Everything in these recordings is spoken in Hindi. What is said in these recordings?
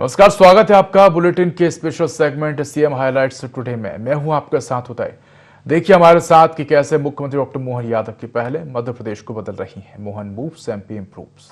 नमस्कार, स्वागत है आपका बुलेटिन के special segment CM highlights today में। मैं हूं आपके साथ उदय। देखिए हमारे साथ कि कैसे मुख्यमंत्री डॉक्टर मोहन यादव की पहले मध्य प्रदेश को बदल रही हैं। Mohan moves, MP improves.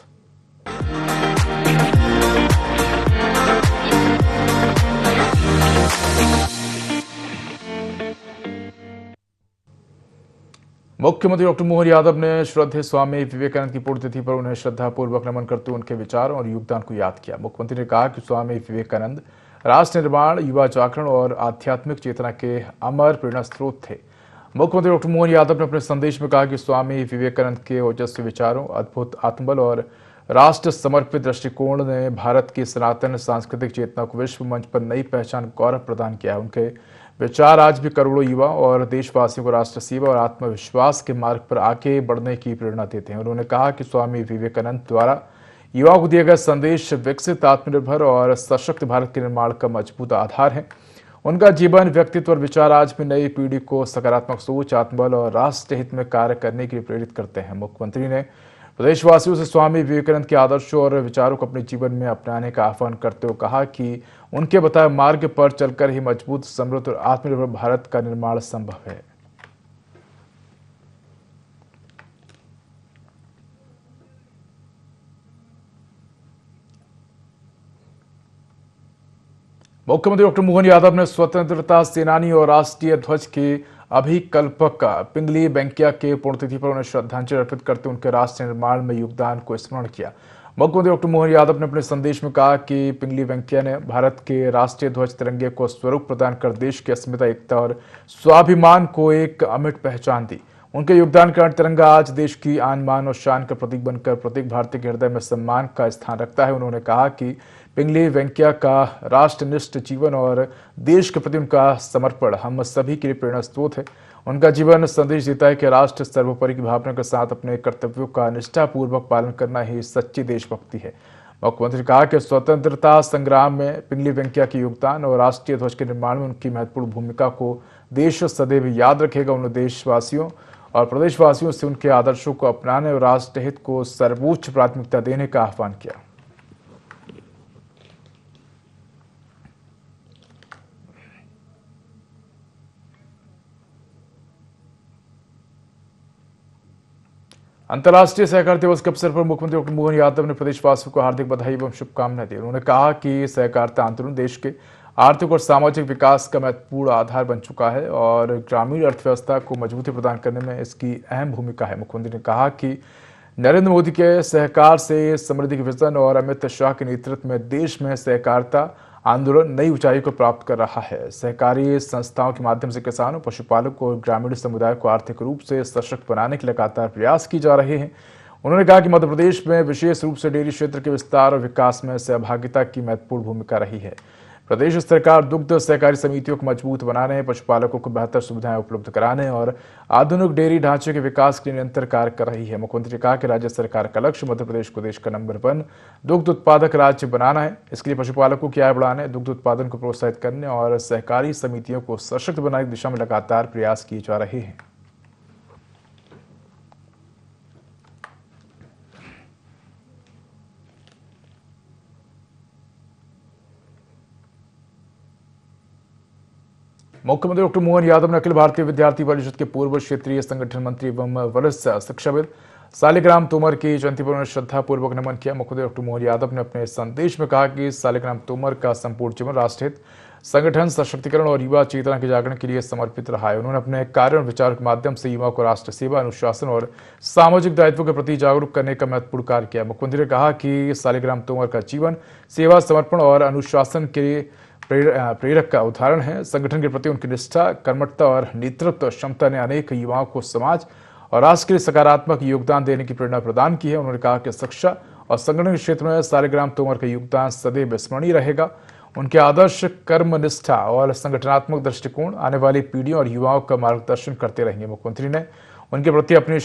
मुख्यमंत्री डॉक्टर मोहन यादव ने श्रद्धेय स्वामी विवेकानंद की पुण्यतिथि पर उन्हें श्रद्धापूर्वक नमन करते हुए उनके विचारों और योगदान को याद किया। मुख्यमंत्री ने कहा कि स्वामी विवेकानंद राष्ट्र निर्माण, युवा जागरण और आध्यात्मिक चेतना के अमर प्रेरणा स्रोत थे। मुख्यमंत्री डॉक्टर मोहन यादव ने अपने संदेश में कहा कि स्वामी विवेकानंद के ओजस्वी विचारों, अद्भुत आत्मबल और राष्ट्र समर्पित दृष्टिकोण ने भारत की सनातन सांस्कृतिक चेतना को विश्व मंच पर नई पहचान, गौरव प्रदान किया है। उनके विचार आज भी करोड़ों युवा और देशवासियों को राष्ट्र सेवा और आत्मविश्वास के मार्ग पर आगे बढ़ने की प्रेरणा देते हैं। उन्होंने कहा कि स्वामी विवेकानंद द्वारा युवाओं को दिए गए संदेश विकसित, आत्मनिर्भर और सशक्त भारत के निर्माण का मजबूत आधार है। उनका जीवन, व्यक्तित्व और विचार आज भी नई पीढ़ी को सकारात्मक सोच, आत्मबल और राष्ट्र हित में कार्य करने के लिए प्रेरित करते हैं। मुख्यमंत्री ने प्रदेशवासियों से स्वामी विवेकानंद के आदर्शों और विचारों को अपने जीवन में अपनाने का आह्वान करते हुए कहा कि उनके बताए मार्ग पर चलकर ही मजबूत, समृद्ध और आत्मनिर्भर भारत का निर्माण संभव है। मुख्यमंत्री डॉक्टर मोहन यादव ने स्वतंत्रता सेनानी और राष्ट्रीय ध्वज के अभिकल्पक पिंगली वेंकैया के पुण्यतिथि पर उन्हें श्रद्धांजलि अर्पित करते उनके राष्ट्र निर्माण में योगदान को स्मरण किया। मुख्यमंत्री डॉक्टर मोहन यादव ने अपने संदेश में कहा कि पिंगली वेंकैया ने भारत के राष्ट्रीय ध्वज तिरंगे को स्वरूप प्रदान कर देश की अस्मिता, एकता और स्वाभिमान को एक अमिट पहचान दी। उनके योगदान के कारण तिरंगा आज देश की आन, मान और शान का प्रतीक बनकर प्रत्येक भारतीय के हृदय में सम्मान का स्थान रखता है। उन्होंने कहा कि पिंगली वेंकैया का राष्ट्रनिष्ठ जीवन और देश के प्रति उनका समर्पण हम सभी के लिए प्रेरणा स्रोत है। उनका जीवन संदेश देता है कि राष्ट्र सर्वोपरि की भावना के साथ अपने कर्तव्यों का निष्ठापूर्वक पालन करना ही सच्ची देशभक्ति है। मुख्यमंत्री ने कहा कि स्वतंत्रता संग्राम में पिंगली वेंकैया के योगदान और राष्ट्रीय ध्वज के निर्माण में उनकी महत्वपूर्ण भूमिका को देश सदैव याद रखेगा। उन्होंने देशवासियों और प्रदेशवासियों से उनके आदर्शों को अपनाने और राष्ट्र हित को सर्वोच्च प्राथमिकता देने का आह्वान किया। अंतर्राष्ट्रीय सहकार दिवस के अवसर पर मुख्यमंत्री डॉक्टर मोहन यादव ने प्रदेशवासियों को हार्दिक बधाई एवं शुभकामनाएं दी। उन्होंने कहा कि सहकारिता आंदोलन देश के आर्थिक और सामाजिक विकास का महत्वपूर्ण आधार बन चुका है और ग्रामीण अर्थव्यवस्था को मजबूती प्रदान करने में इसकी अहम भूमिका है। मुख्यमंत्री ने कहा कि नरेंद्र मोदी के सहकार से समृद्धि के विजन और अमित शाह के नेतृत्व में देश में सहकारिता आंदोलन नई ऊंचाई को प्राप्त कर रहा है। सहकारी संस्थाओं के माध्यम से किसानों, पशुपालकों और ग्रामीण समुदाय को आर्थिक रूप से सशक्त बनाने के लगातार प्रयास किए जा रहे हैं। उन्होंने कहा कि मध्य प्रदेश में विशेष रूप से डेयरी क्षेत्र के विस्तार और विकास में सहभागिता की महत्वपूर्ण भूमिका रही है। प्रदेश सरकार दुग्ध सहकारी समितियों को मजबूत बनाने, पशुपालकों को बेहतर सुविधाएं उपलब्ध कराने और आधुनिक डेयरी ढांचे के विकास के लिए निरंतर कार्य कर रही है। मुख्यमंत्री ने कहा कि राज्य सरकार का लक्ष्य मध्य प्रदेश को देश का नंबर 1 दुग्ध उत्पादक राज्य बनाना है। इसके लिए पशुपालकों की आय बढ़ाने, दुग्ध उत्पादन को प्रोत्साहित करने और सहकारी समितियों को सशक्त बनाने की दिशा में लगातार प्रयास किए जा रहे हैं। मुख्यमंत्री डॉक्टर मोहन यादव ने अखिल भारतीय विद्यार्थी परिषद के पूर्व क्षेत्रीय संगठन मंत्री एवं वरिष्ठ शिक्षाविद सालिग्राम तोमर की जयंती पर उन्हें श्रद्धापूर्वक नमन किया। मुख्यमंत्री डॉक्टर मोहन यादव ने अपने संदेश में कहा कि सालिग्राम तोमर का संपूर्ण जीवन राष्ट्रहित, संगठन, सशक्तिकरण और युवा चेतना के जागरण के लिए समर्पित रहा है। उन्होंने अपने कार्य और विचारों के माध्यम से युवाओं को राष्ट्र सेवा, अनुशासन और सामाजिक दायित्व के प्रति जागरूक करने का महत्वपूर्ण कार्य किया। मुख्यमंत्री ने कहा कि सालिग्राम तोमर का जीवन सेवा, समर्पण और अनुशासन के प्रेरक का उदाहरण है। संगठन के प्रति उनकी निष्ठा, कर्मठता और नेतृत्व क्षमता ने अनेक युवाओं को समाज और राष्ट्र के लिए सकारात्मक योगदान देने की प्रेरणा प्रदान की है। उन्होंने कहा कि शिक्षा और संगठन के क्षेत्र में सालिग्राम तोमर का योगदान सदैव स्मरणीय रहेगा। उनके आदर्श, कर्मनिष्ठा और संगठनात्मक दृष्टिकोण आने वाली पीढ़ियों और युवाओं का मार्गदर्शन करते रहेंगे। मुख्यमंत्री ने उनके प्रति अपनी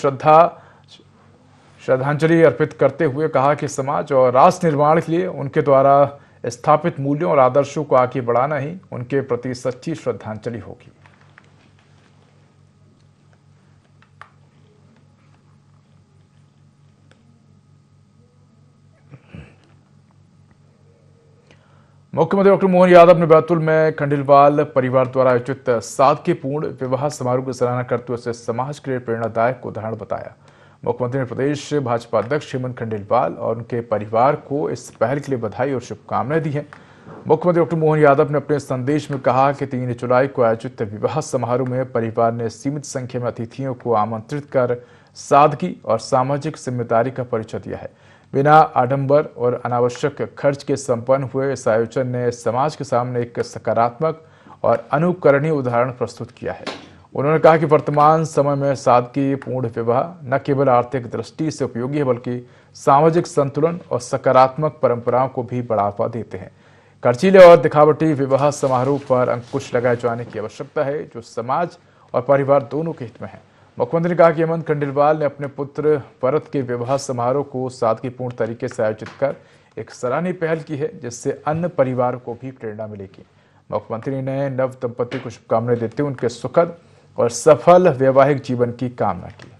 श्रद्धांजलि अर्पित करते हुए कहा कि समाज और राष्ट्र निर्माण के लिए उनके द्वारा स्थापित मूल्यों और आदर्शों को आगे बढ़ाना ही उनके प्रति सच्ची श्रद्धांजलि होगी। मुख्यमंत्री डॉक्टर मोहन यादव ने बैतूल में खंडेलवाल परिवार द्वारा आयोजित सादगीपूर्ण विवाह समारोह की सराहना करते हुए उसे समाज के लिए प्रेरणादायक उदाहरण बताया। मुख्यमंत्री ने प्रदेश भाजपा अध्यक्ष हेमंत खंडेलवाल और उनके परिवार को इस पहल के लिए बधाई और शुभकामनाएं दी हैं। मुख्यमंत्री डॉक्टर मोहन यादव ने अपने संदेश में कहा कि 3 जुलाई को आयोजित विवाह समारोह में परिवार ने सीमित संख्या में अतिथियों को आमंत्रित कर सादगी और सामाजिक जिम्मेदारी का परिचय दिया है। बिना आडंबर और अनावश्यक खर्च के संपन्न हुए इस आयोजन ने समाज के सामने एक सकारात्मक और अनुकरणीय उदाहरण प्रस्तुत किया है। उन्होंने कहा कि वर्तमान समय में सादगीपूर्ण विवाह न केवल आर्थिक दृष्टि से उपयोगी है बल्कि सामाजिक संतुलन और सकारात्मक परंपराओं को भी बढ़ावा देते हैं। खर्चीले और दिखावटी विवाह समारोह पर अंकुश लगाए जाने की आवश्यकता है जो समाज और परिवार दोनों के हित में है। मुख्यमंत्री ने कहा कि हेमंत खंडेलवाल ने अपने पुत्र भरत के विवाह समारोह को सादगीपूर्ण तरीके से आयोजित कर एक सराहनीय पहल की है जिससे अन्य परिवारों को भी प्रेरणा मिलेगी। मुख्यमंत्री ने नव दंपति को शुभकामनाएं देते हुए उनके सुखद और सफल वैवाहिक जीवन की कामना की।